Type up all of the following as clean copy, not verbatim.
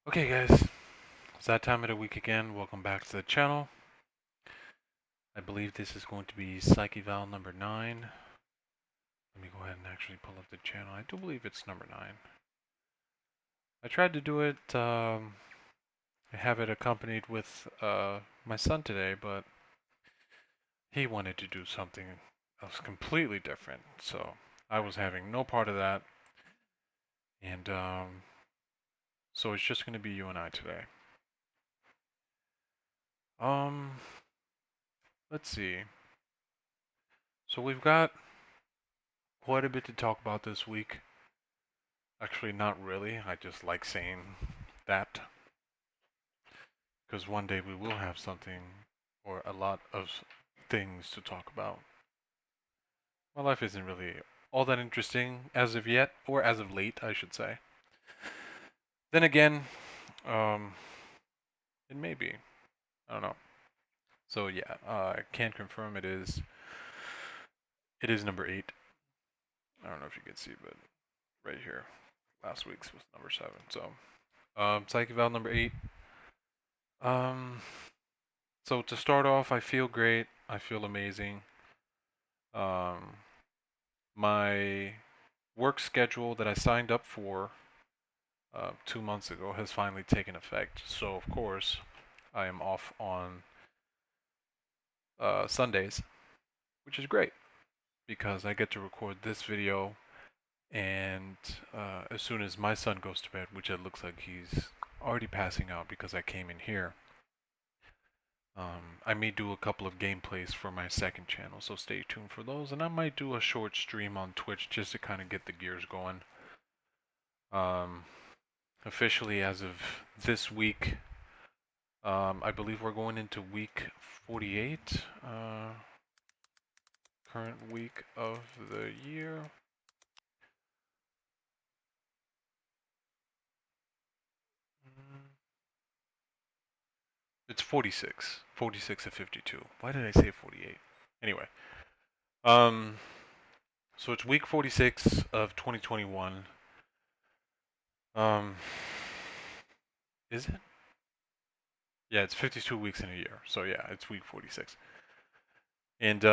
Okay guys, it's that time of the week again. Welcome back to the channel. I believe this is going to be Psych Eval number 9. Let me go ahead and actually pull up the channel. I do believe it's number 9. I tried to do it, I have it accompanied with my son today, but he wanted to do something else completely different. So I was having no part of that. And so it's just going to be you and I today. Um, let's see. So we've got quite a bit to talk about this week. Actually, not really. I just like saying that because one day we will have something or a lot of things to talk about. My life isn't really all that interesting as of yet, or as of late, I should say. Then again, um, it may be. I don't know. So yeah, I can confirm it is number 8. I don't know if you can see, but right here, last week's was number 7. So, Psych Eval number 8. Um, so to start off, I feel great. I feel amazing. Um, my work schedule that I signed up for 2 months ago has finally taken effect. So, of course, I am off on Sundays, which is great because I get to record this video. And as soon as my son goes to bed, which it looks like he's already passing out because I came in here, I may do a couple of gameplays for my second channel, so stay tuned for those. And I might do a short stream on Twitch just to kind of get the gears going. Um, Officially, as of this week, I believe we're going into week 48, current week of the year. It's 46. 46 of 52. Why did I say 48? Anyway, um, so it's week 46 of 2021. Um, is it? Yeah, it's 52 weeks in a year. So yeah, it's week 46. And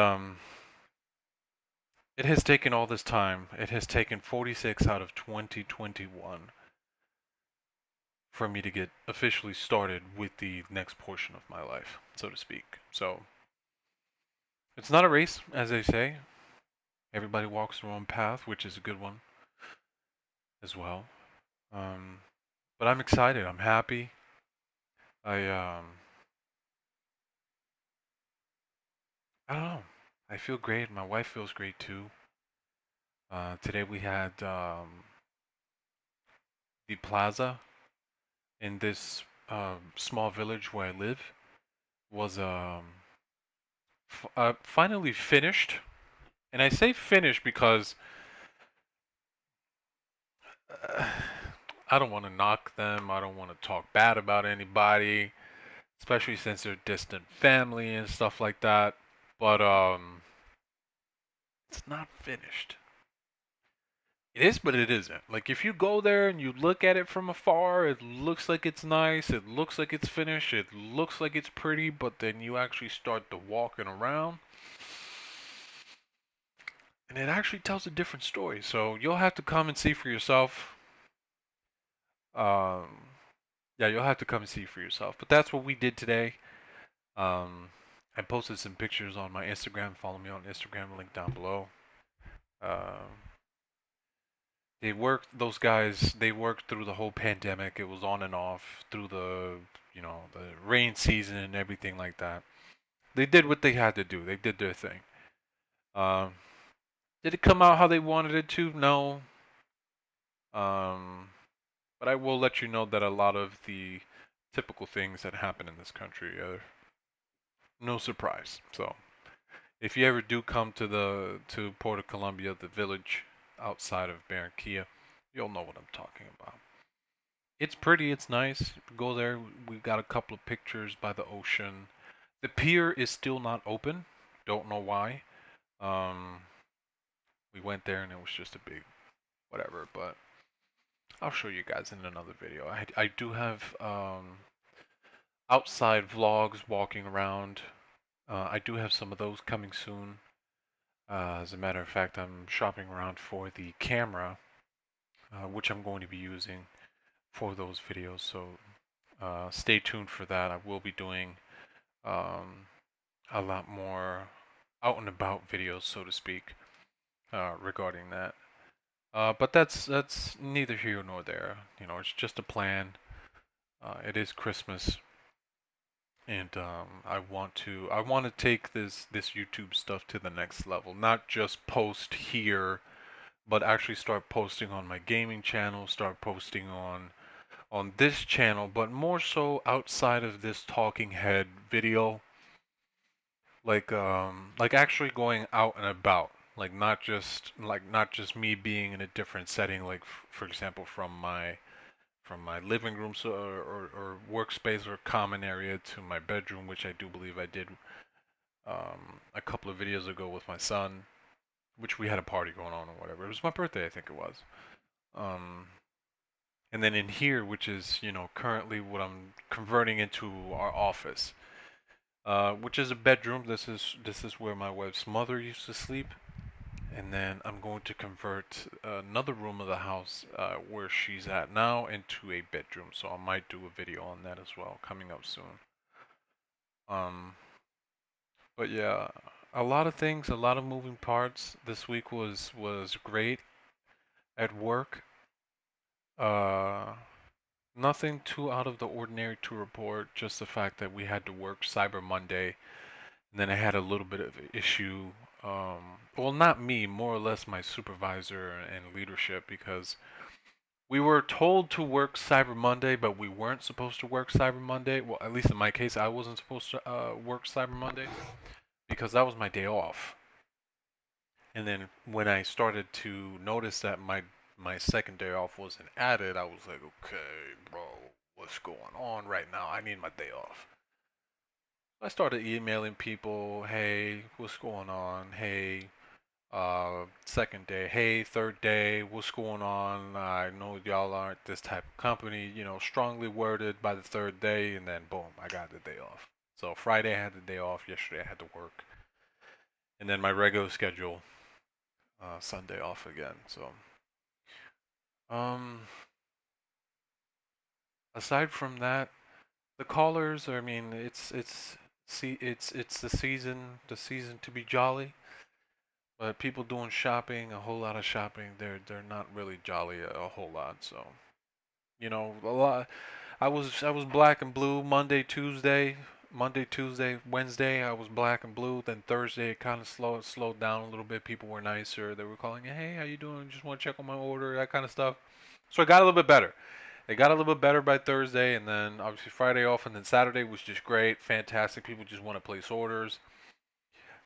it has taken all this time. It has taken 46 out of 2021 for me to get officially started with the next portion of my life, so to speak. So it's not a race, as they say. Everybody walks their own path, which is a good one as well. Um, but I'm excited. I'm happy. I I don't know. I feel great. My wife feels great too. Today we had the plaza in this small village where I live was finally finished. And I say finished because uh, I don't want to knock them. I don't want to talk bad about anybody, especially since they're distant family and stuff like that. But it's not finished. It is, but it isn't. Like if you go there and you look at it from afar, it looks like it's nice. It looks like it's finished. It looks like it's pretty. But then you actually start to walking around, and it actually tells a different story. So you'll have to come and see for yourself. Um, yeah, you'll have to come and see for yourself. But that's what we did today. Um, I posted some pictures on my Instagram. Follow me on Instagram, link down below. Um, they worked, those guys, they worked through the whole pandemic. It was on and off through the rain season and everything like that. They did what they had to do. They did their thing. Um, did it come out how they wanted it to? No. Um, but I will let you know that a lot of the typical things that happen in this country are no surprise. So if you ever do come to Port of Columbia, the village outside of Barranquilla, you'll know what I'm talking about. It's pretty, it's nice. Go there. We've got a couple of pictures by the ocean. The pier is still not open. Don't know why. Um, we went there and it was just a big whatever, but I'll show you guys in another video. I do have outside vlogs walking around. I do have some of those coming soon. As a matter of fact, I'm shopping around for the camera, which I'm going to be using for those videos. So stay tuned for that. I will be doing um, a lot more out and about videos, so to speak, regarding that. But that's neither here nor there. You know, it's just a plan. It is Christmas, and I want to take this YouTube stuff to the next level. Not just post here, but actually start posting on my gaming channel. Start posting on this channel, but more so outside of this talking head video, like actually going out and about, like not just me being in a different setting, like for example from my living room, so, or workspace or common area to my bedroom, which I do believe I did a couple of videos ago with my son, which we had a party going on or whatever. It was my birthday, I think it was. Um, and then in here, which is currently what I'm converting into our office, which is a bedroom. This is where my wife's mother used to sleep, and then I'm going to convert another room of the house where she's at now into a bedroom. So I might do a video on that as well coming up soon. Um, but yeah, a lot of things, a lot of moving parts. This week was great at work. Uh, Nothing too out of the ordinary to report. Just the fact that we had to work Cyber Monday. And then I had a little bit of an issue. Well, not me, more or less my supervisor and leadership, because we were told to work Cyber Monday, but we weren't supposed to work Cyber Monday. Well, at least in my case, I wasn't supposed to work Cyber Monday because that was my day off. And then when I started to notice that my second day off wasn't added, I was like, okay, bro, what's going on right now? I need my day off. I started emailing people, hey, what's going on? Hey, second day, hey, third day, what's going on? I know y'all aren't this type of company, strongly worded by the third day, and then boom, I got the day off. So Friday I had the day off, yesterday I had to work, and then my regular schedule, Sunday off again. So, um, aside from that, the callers, I mean, it's the season to be jolly. But people doing shopping, a whole lot of shopping, they're not really jolly a whole lot. So, a lot. I was black and blue Monday, Tuesday, Wednesday. I was black and blue. Then Thursday, it kind of slowed down a little bit. People were nicer. They were calling, hey, how you doing? Just want to check on my order, that kind of stuff. So it got a little bit better. It got a little bit better by Thursday, and then obviously Friday off, and then Saturday was just great, fantastic. People just want to place orders.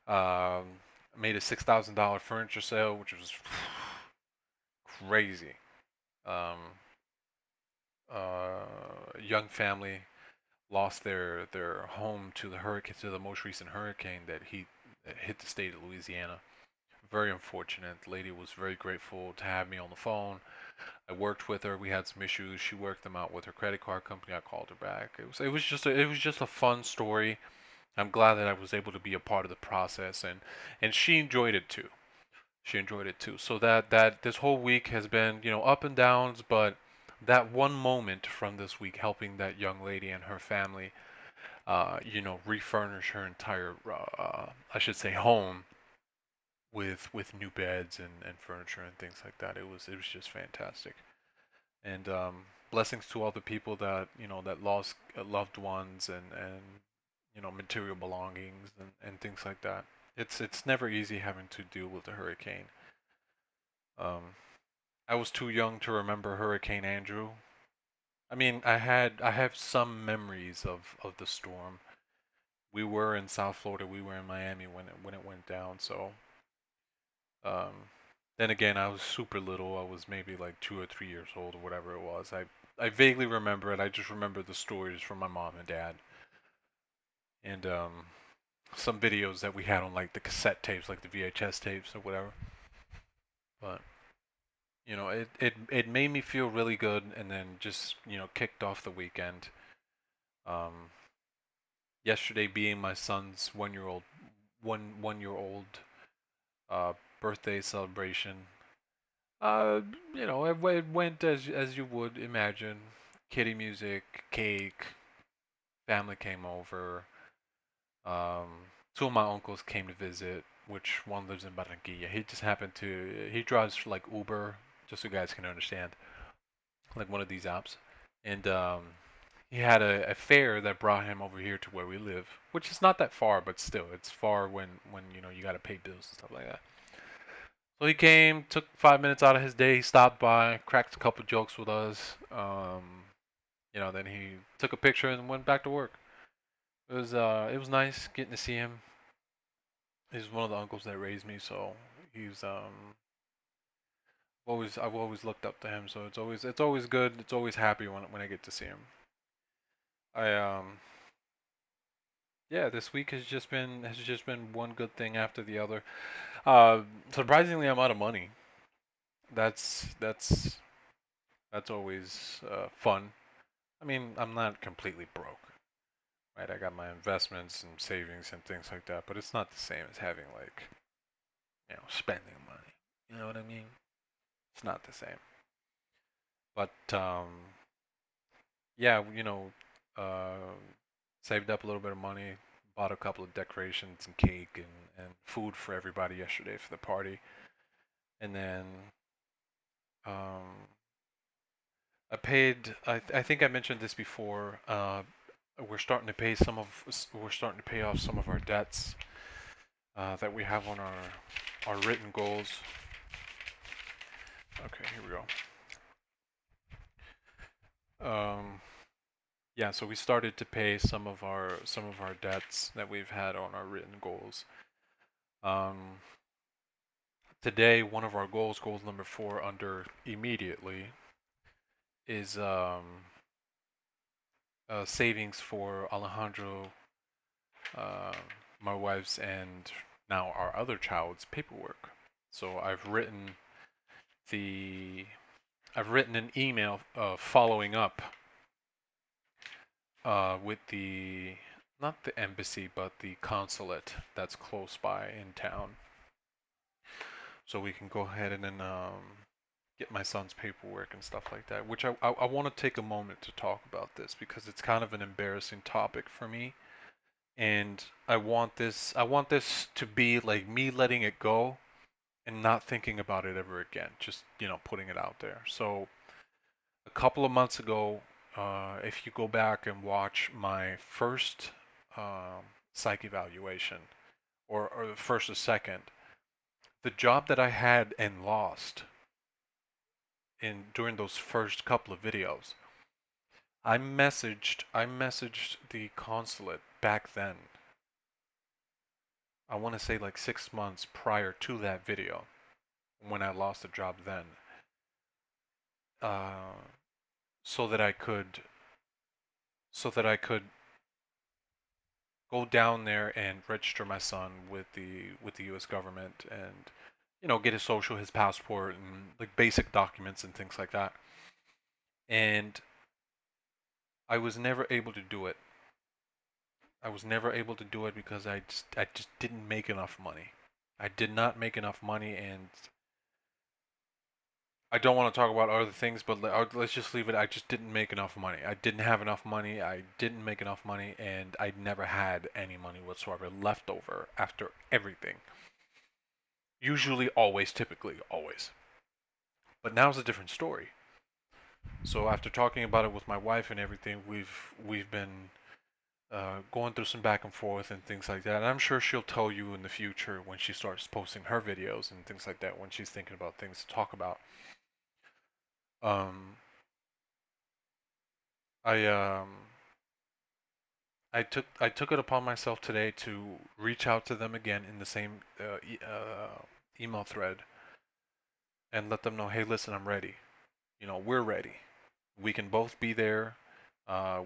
Um, Made a $6,000 furniture sale, which was crazy. Um, Young family lost their home to the most recent hurricane that hit the state of Louisiana. Very unfortunate. The lady was very grateful to have me on the phone. I worked with her. We had some issues. She worked them out with her credit card company. I called her back. It was just a fun story. I'm glad that I was able to be a part of the process, and she enjoyed it too. She enjoyed it too. So that this whole week has been, up and downs, but that one moment from this week helping that young lady and her family, refurnish her entire, I should say, home with new beds and furniture and things like that. It was just fantastic. And blessings to all the people that lost loved ones and material belongings and things like that. It's never easy having to deal with a hurricane. Um, I was too young to remember Hurricane Andrew. I mean, I have some memories of the storm. We were in South Florida, we were in Miami when it went down. So, um, then again, I was super little. I was maybe like 2 or 3 years old or whatever it was. I vaguely remember it. I just remember the stories from my mom and dad and some videos that we had on like the cassette tapes, like the VHS tapes or whatever. But It made me feel really good, and then just kicked off the weekend. Um, Yesterday being my son's 1 year old uh, birthday celebration. It went as you would imagine. Kiddie music, cake, family came over. Um, Two of my uncles came to visit, which one lives in Barranquilla. He drives like Uber, just so you guys can understand, like one of these apps. And he had a fare that brought him over here to where we live, which is not that far, but still, it's far when you got to pay bills and stuff like that. So he came, took 5 minutes out of his day, he stopped by, cracked a couple jokes with us. Then he took a picture and went back to work. It was nice getting to see him. He's one of the uncles that raised me, so he's I've always looked up to him. So it's always good. It's always happy when I get to see him. I Yeah, this week has just been one good thing after the other. Uh, Surprisingly, I'm out of money. That's that's that's always fun. I mean, I'm not completely broke, right? I got my investments and savings and things like that, but it's not the same as having like spending money. You know what I mean? It's not the same. But yeah, uh, saved up a little bit of money, bought a couple of decorations and cake and food for everybody yesterday for the party, and then um, I think I mentioned this before. We're starting to pay off some of our debts that we have on our written goals. Okay, here we go. Yeah, so we started to pay some of our debts that we've had on our written goals. Um, Today, one of our goals number 4 under immediately, is savings for Alejandro, uh, my wife's, and now our other child's paperwork. So the I've written an email following up with the not the embassy but the consulate that's close by in town, so we can go ahead and then get my son's paperwork and stuff like that. Which I want to take a moment to talk about this because it's kind of an embarrassing topic for me, and I want this to be like me letting it go and not thinking about it ever again. Just putting it out there. So a couple of months ago, if you go back and watch my first psych evaluation, or the first or second, the job that I had and lost in during those first couple of videos, I messaged the consulate back then. I want to say like 6 months prior to that video when I lost the job then, uh, so that I could go down there and register my son with the U.S. government, and get his social, his passport, and like basic documents and things like that. And I was never able to do it. I was never able to do it because I just didn't make enough money. I did not make enough money, and I don't want to talk about other things, but let's just leave it. I just didn't make enough money. I didn't have enough money. I didn't make enough money, and I never had any money whatsoever left over after everything. Usually, always, typically, always. But now's a different story. So after talking about it with my wife and everything, we've been going through some back and forth and things like that. And I'm sure she'll tell you in the future when she starts posting her videos and things like that when she's thinking about things to talk about. Um, I I took it upon myself today to reach out to them again in the same email thread and let them know, hey, listen, I'm ready. We're ready. We can both be there,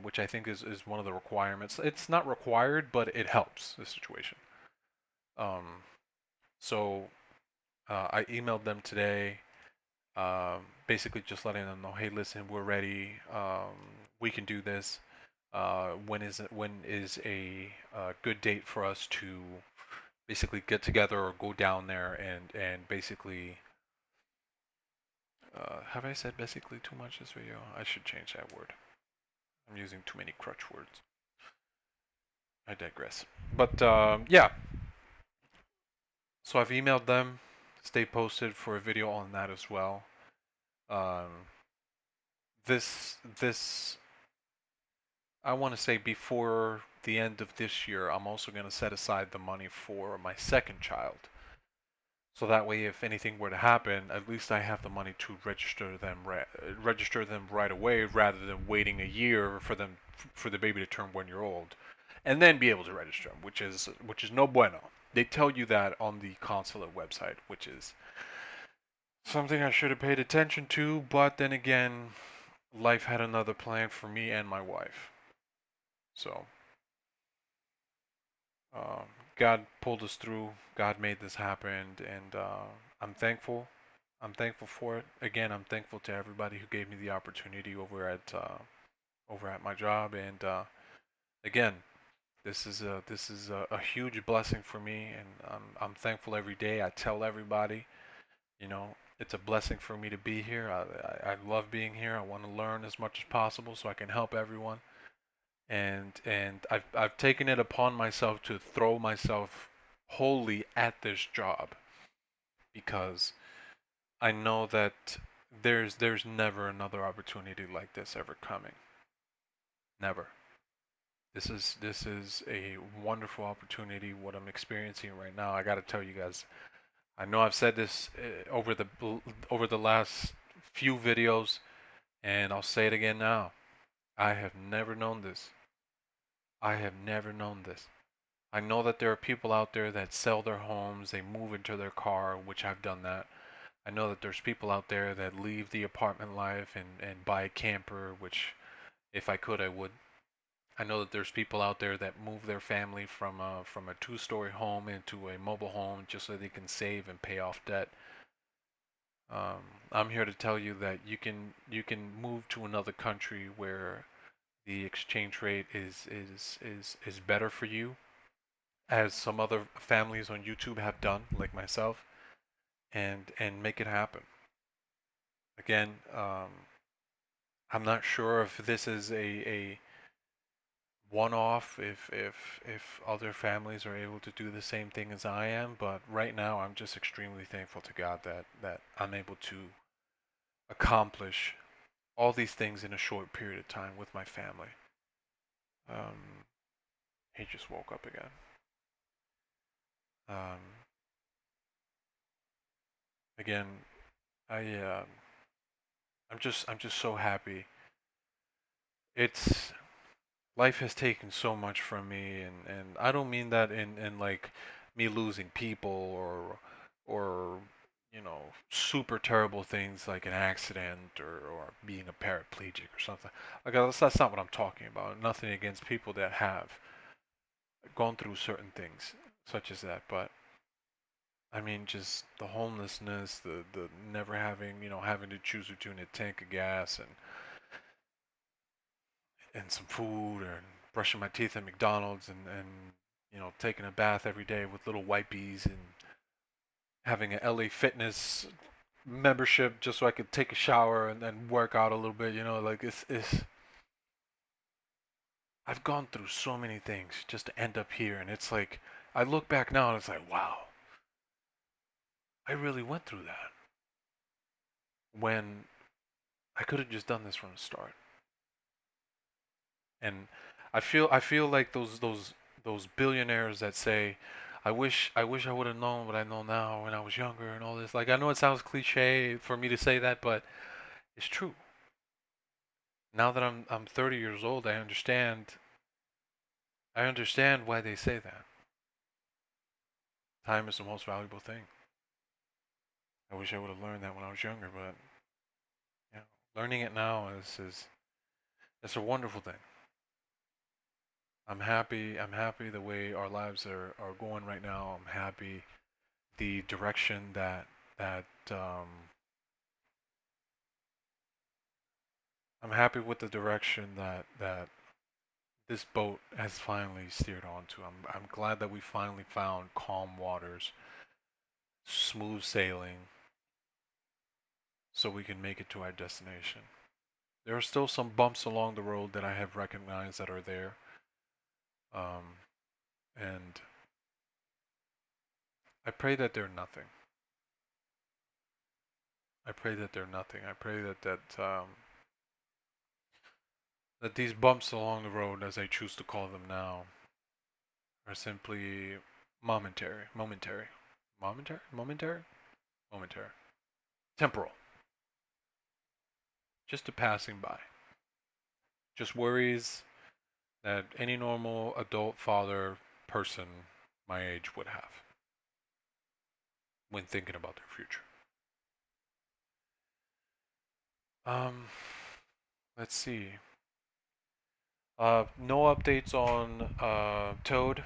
which I think is one of the requirements. It's not required, but it helps the situation. Um, so I emailed them today. Basically just letting them know, hey, listen, we're ready. We can do this. When is a good date for us to basically get together or go down there and basically have I said basically too much this video? I should change that word. I'm using too many crutch words. I digress. But yeah, so I've emailed them. Stay posted for a video on that as well. Um, this I want to say before the end of this year, I'm also going to set aside the money for my second child. So that way, if anything were to happen, at least I have the money to register them right away, rather than waiting a year for the baby to turn 1 year old, and then be able to register them, which is no bueno. They tell you that on the consulate website, which is something I should have paid attention to. But then again, life had another plan for me and my wife. So um, God pulled us through. God made this happen, and I'm thankful. I'm thankful for it. Again, I'm thankful to everybody who gave me the opportunity over at my job. And again, this is a huge blessing for me, and I'm thankful every day. I tell everybody, you know, it's a blessing for me to be here. I love being here. I want to learn as much as possible so I can help everyone. And I've taken it upon myself to throw myself wholly at this job because I know that there's never another opportunity like this ever coming. Never. This is a wonderful opportunity. What I'm experiencing right now, I got to tell you guys. I know I've said this over the last few videos, and I'll say it again now. I have never known this. I have never known this. I know that there are people out there that sell their homes, they move into their car, which I've done that. I know that there's people out there that leave the apartment life and buy a camper, which if I could, I would. I know that there's people out there that move their family from a two-story home into a mobile home just so they can save and pay off debt. Um, I'm here to tell you that you can move to another country where the exchange rate is better for you, as some other families on YouTube have done, like myself, and make it happen. Again, I'm not sure if this is a one-off, if other families are able to do the same thing as I am, but right now I'm just extremely thankful to God that I'm able to accomplish all these things in a short period of time with my family. Um, he just woke up again. Um, again, I I'm just so happy. It's life has taken so much from me, and I don't mean that in like me losing people or super terrible things like an accident or being a paraplegic or something. Like that's not what I'm talking about. Nothing against people that have gone through certain things such as that, but I mean just the homelessness, the never having to choose between a tank of gas and some food, or brushing my teeth at McDonald's, and taking a bath every day with little wipies, and having an LA Fitness membership just so I could take a shower and then work out a little bit. Like it's I've gone through so many things just to end up here, and it's like I look back now and it's like, wow, I really went through that when I could have just done this from the start. And I feel like those billionaires that say, I wish I would have known what I know now when I was younger and all this. Like I know it sounds cliche for me to say that, but it's true. Now that I'm 30 years old, I understand why they say that. Time is the most valuable thing. I wish I would have learned that when I was younger, but you know, learning it now is it's a wonderful thing. I'm happy. I'm happy the way our lives are going right now. I'm happy the direction that I'm happy with the direction that this boat has finally steered onto. I'm glad that we finally found calm waters, smooth sailing, so we can make it to our destination. There are still some bumps along the road that I have recognized that are there, um, and I pray that they're nothing. I pray that they're nothing. I pray that these bumps along the road, as I choose to call them now, are simply momentary, temporal, just a passing by. Just worries that any normal adult father person my age would have when thinking about their future. Um, let's see. No updates on Toad.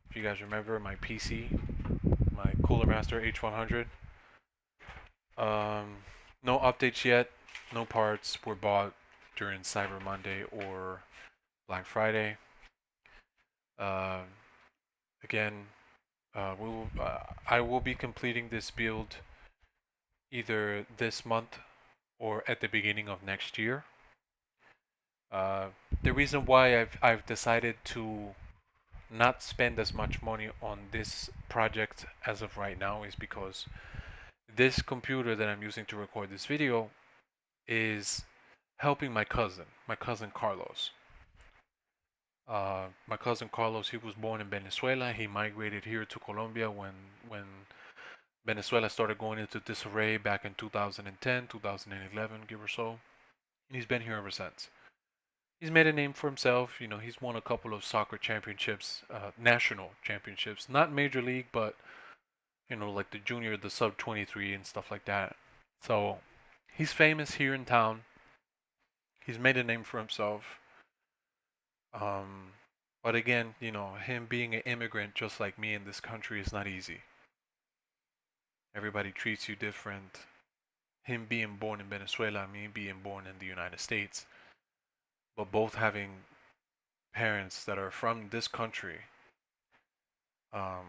If you guys remember my PC, my Cooler Master H100. Um, no updates yet. No parts were bought during Cyber Monday or Black Friday. Uh, again, I will be completing this build either this month or at the beginning of next year. Uh, the reason why I've decided to not spend as much money on this project as of right now is because this computer that I'm using to record this video is helping my cousin Carlos. My cousin Carlos, he was born in Venezuela. He migrated here to Colombia when Venezuela started going into disarray back in 2010, 2011, give or so. And he's been here ever since. He's made a name for himself. You know, he's won a couple of soccer championships, national championships, not major league, but like the junior, the sub 23 and stuff like that. So he's famous here in town. He's made a name for himself. Um, but again, him being an immigrant just like me in this country is not easy. Everybody treats you different. Him being born in Venezuela, me being born in the United States, but both having parents that are from this country, um,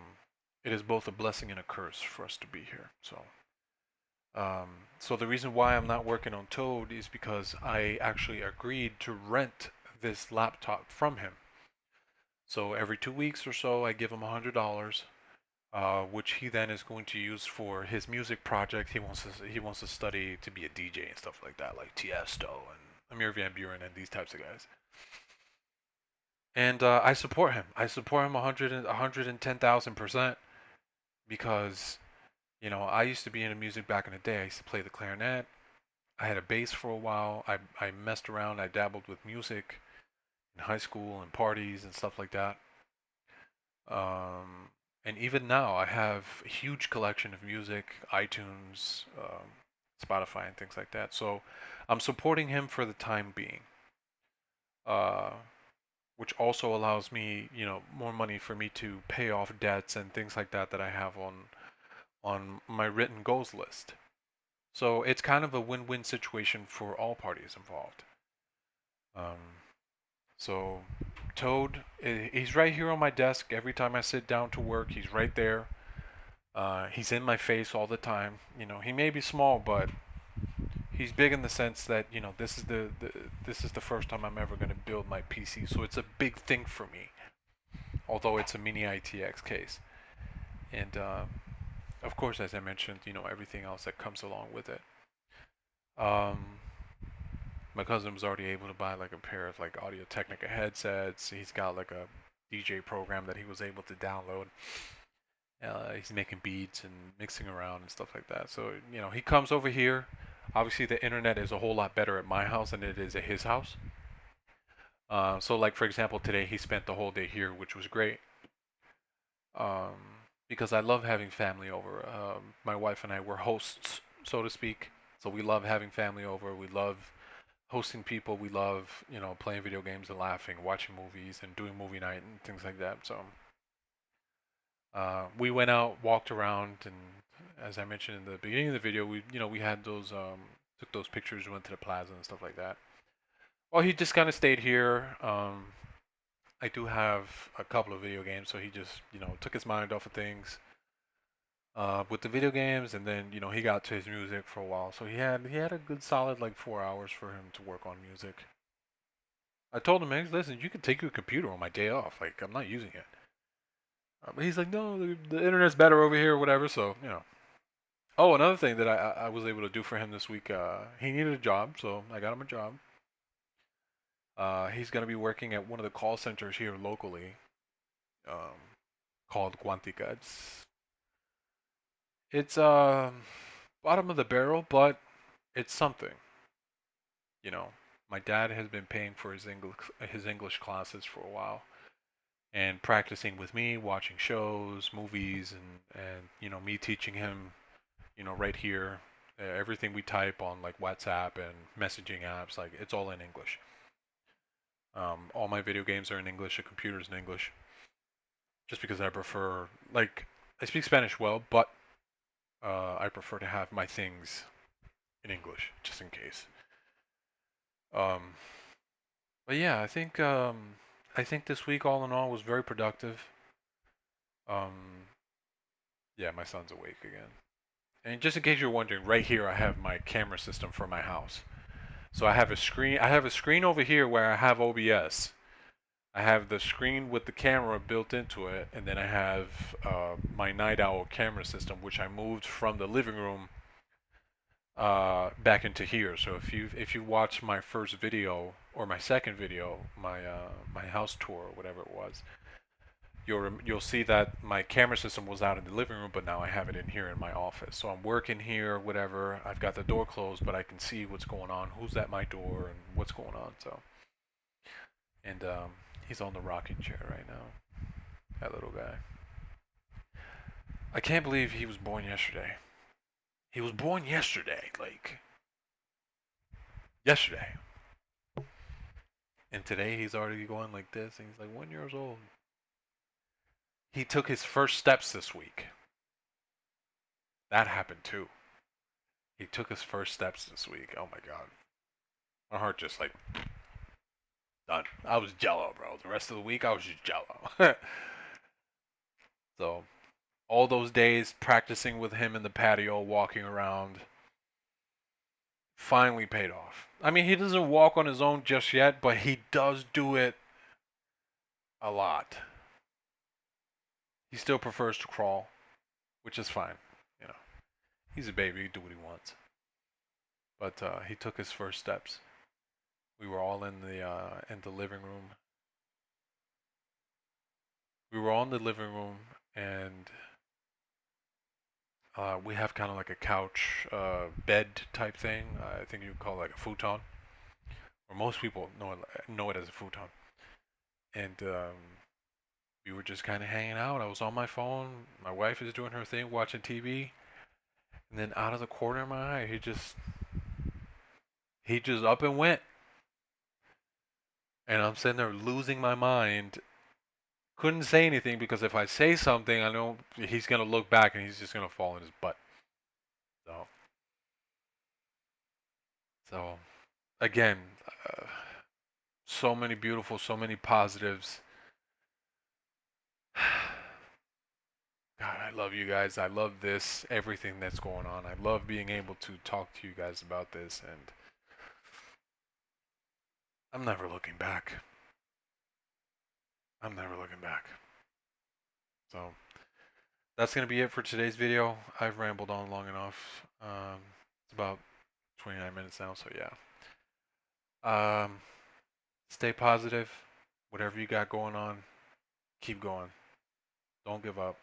it is both a blessing and a curse for us to be here. So the reason why I'm not working on Toad is because I actually agreed to rent this laptop from him. So every 2 weeks or so, I give him $100, which he then is going to use for his music project. He wants to study to be a DJ and stuff like that, like Tiesto and Amir Van Buren and these types of guys. And I support him. I support him 110,000% because I used to be into music back in the day. I used to play the clarinet. I had a bass for a while. I messed around. I dabbled with music in high school and parties and stuff like that. Um, and even now, I have a huge collection of music, iTunes, Spotify, and things like that. So I'm supporting him for the time being, uh, which also allows me, more money for me to pay off debts and things like that that I have on my written goals list. So it's kind of a win-win situation for all parties involved. Um, so Toad, he's right here on my desk. Every time I sit down to work, he's right there. He's in my face all the time. He may be small, but he's big in the sense that this is the first time I'm ever going to build my PC, so it's a big thing for me. Although it's a mini ITX case, and of course, as I mentioned, everything else that comes along with it. Um, my cousin was already able to buy like a pair of like Audio Technica headsets. He's got like a DJ program that he was able to download. He's making beats and mixing around and stuff like that. So, he comes over here. Obviously, the internet is a whole lot better at my house than it is at his house. So, like, for example, today he spent the whole day here, which was great. Um, because I love having family over. My wife and I were hosts, so to speak. So we love having family over. We love hosting people. We love, playing video games and laughing, watching movies, and doing movie night and things like that. So we went out, walked around, and as I mentioned in the beginning of the video, we had Took those pictures, went to the plaza and stuff like that. Well, he just kind of stayed here. I do have a couple of video games, so he just, took his mind off of things with the video games, and then, he got to his music for a while. So he had a good solid like 4 hours for him to work on music. I told him, man, listen, you can take your computer on my day off. Like, I'm not using it. But he's like, no, the internet's better over here, or whatever. So, Oh, another thing that I was able to do for him this week, he needed a job, so I got him a job. He's going to be working at one of the call centers here locally, um, called Quantica. It's bottom of the barrel, but it's something. You know, my dad has been paying for his English classes for a while, and practicing with me, watching shows, movies, and me teaching him, right here. Everything we type on like WhatsApp and messaging apps, like it's all in English. All my video games are in English. The computer's in English, just because I prefer. Like, I speak Spanish well, but I prefer to have my things in English, just in case. Um, but yeah, I think this week, all in all, was very productive. Um, yeah, my son's awake again. And just in case you're wondering, right here I have my camera system for my house. So I have a screen. I have a screen over here where I have OBS. I have the screen with the camera built into it, and then I have my Night Owl camera system, which I moved from the living room back into here. So if you watch my first video or my second video, my house tour or whatever it was, you'll see that my camera system was out in the living room, but now I have it in here in my office. So I'm working here, whatever. I've got the door closed, but I can see what's going on, who's at my door, and what's going on. So, and he's on the rocking chair right now. That little guy. I can't believe he was born yesterday. He was born yesterday, like yesterday. And today he's already going like this, and he's like 1 year old. He took his first steps this week. That happened too. He took his first steps this week. Oh my god. My heart just like done. I was jello, bro. The rest of the week I was just jello. So all those days practicing with him in the patio, walking around, finally paid off. I mean, he doesn't walk on his own just yet, but he does do it a lot. He still prefers to crawl, which is fine. You know, he's a baby. He can do what he wants. But he took his first steps. We were all in the living room. We were all in the living room, and we have kind of like a couch bed type thing. I think you would call it like a futon, or most people know it as a futon. And we were just kind of hanging out. I was on my phone. My wife is doing her thing, watching TV, and then out of the corner of my eye, he just up and went. And I'm sitting there losing my mind. Couldn't say anything because if I say something, I know he's gonna look back and he's just gonna fall in his butt. So, so again, uh, so many beautiful, so many positives. God, I love you guys. I love this, everything that's going on. I love being able to talk to you guys about this, and I'm never looking back. I'm never looking back. So that's gonna be it for today's video. I've rambled on long enough. It's about 29 minutes now, so yeah. Stay positive. Whatever you got going on, keep going. Don't give up.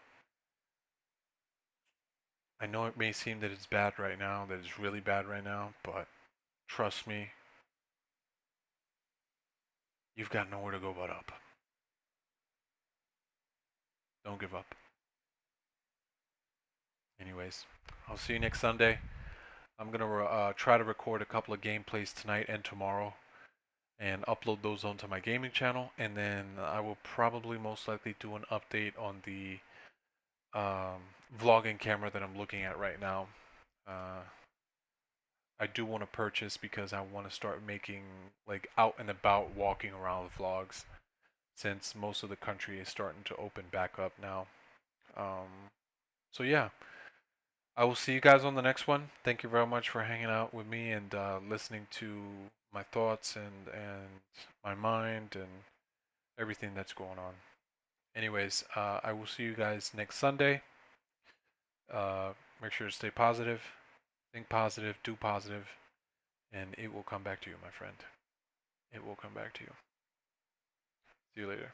I know it may seem that it's bad right now, that it's really bad right now, but trust me, you've got nowhere to go but up. Don't give up. Anyways, I'll see you next Sunday. I'm going to try to record a couple of gameplays tonight and tomorrow and upload those onto my gaming channel. And then I will probably most likely do an update on the vlogging camera that I'm looking at right now. Uh, I do want to purchase because I want to start making like out and about walking around vlogs since most of the country is starting to open back up now. Um, so yeah, I will see you guys on the next one. Thank you very much for hanging out with me and listening to my thoughts and my mind and everything that's going on. Anyways, I will see you guys next Sunday. Make sure to stay positive, think positive, do positive, and it will come back to you, my friend. It will come back to you. See you later.